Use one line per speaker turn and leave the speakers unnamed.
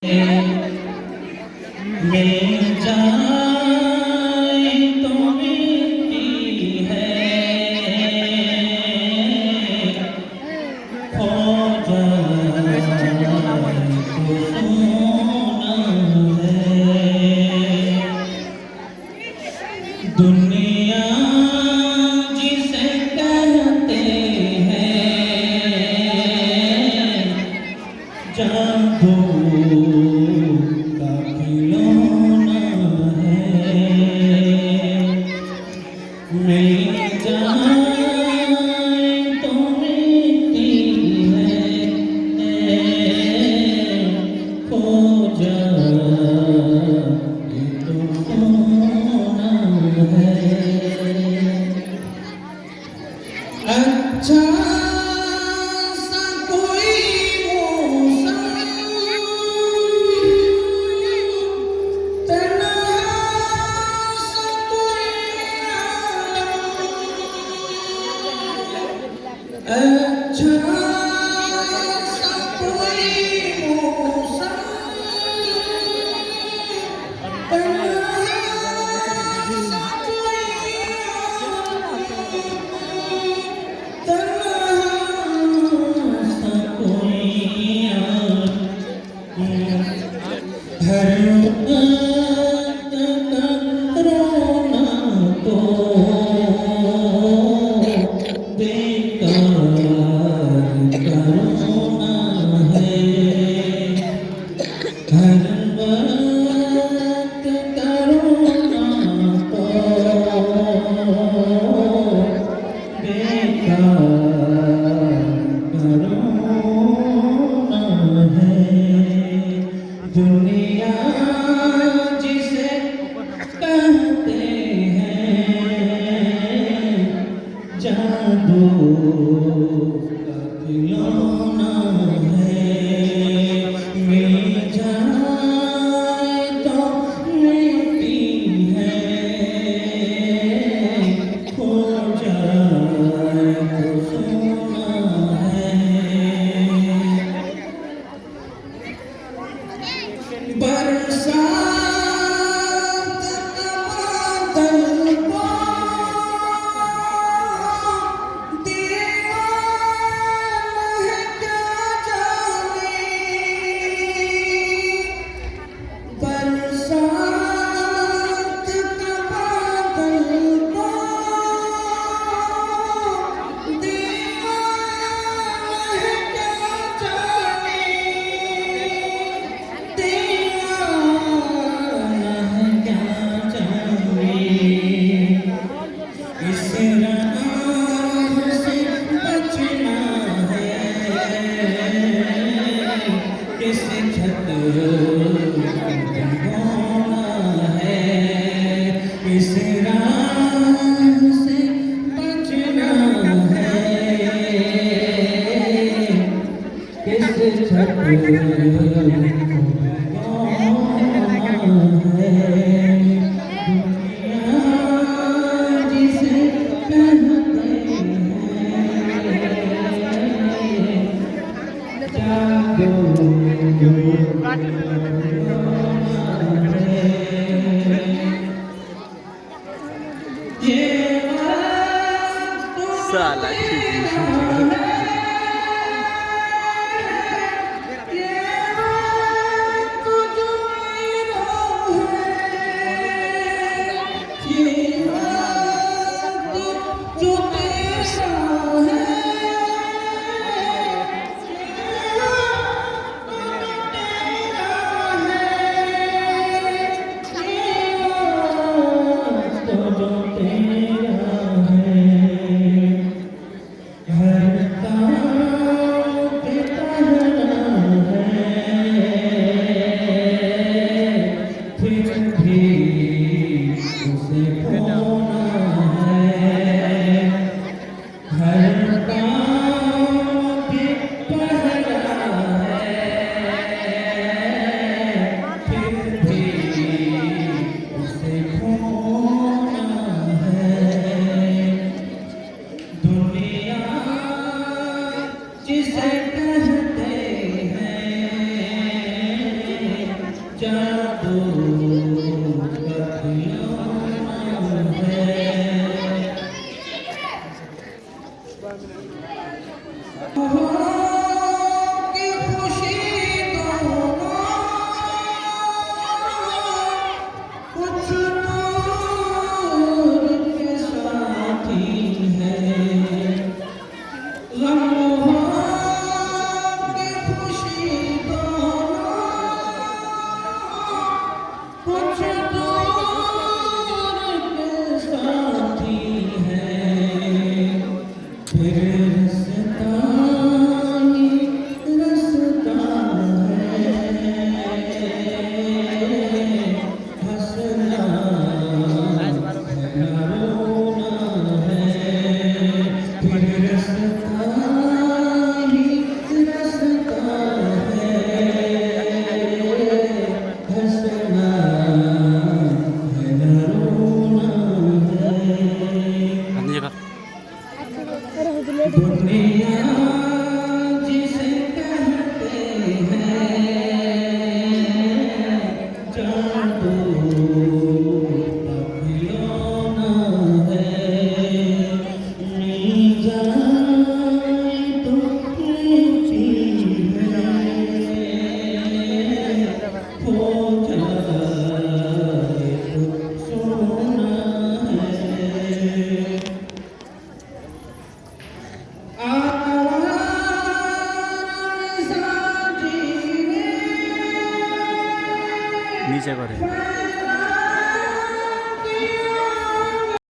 मिल जाए तो मिलती है, खो जाए तो सोना है। दुनिया जिसे कहते हैं जादू का खिलौना है। मिल जाए तो मिलती है, खो जाए तो खोना है। अच्छा सा कोई मौसम अच्छा सा कोई मौसम हर वक्त रोना तो बेकार करोना है। हर वक्त करोना तो बेकार करोना है। दुनिया जिसे कहते हैं जादू का खिलौना है। मिल जाए तो मिलती है, खो जाए तो सोना है। बरसात का बादल को दीवाना है क्या जाने। बरसात का बादल को दीवाना है क्या जाने। दीवाना है क्या जाने। इस राह से बचना है, इस छत को जगाना है। इस राह से बचना है, इस छत को जगाना है। दुनिया जिसे कहते हैं जादू का खिलौना है। ये वक्त
साला
ये वक्त जो मेरा है, ये वक्त जो तेरा है, ये वक्त तेरा है।
ডিজে করে।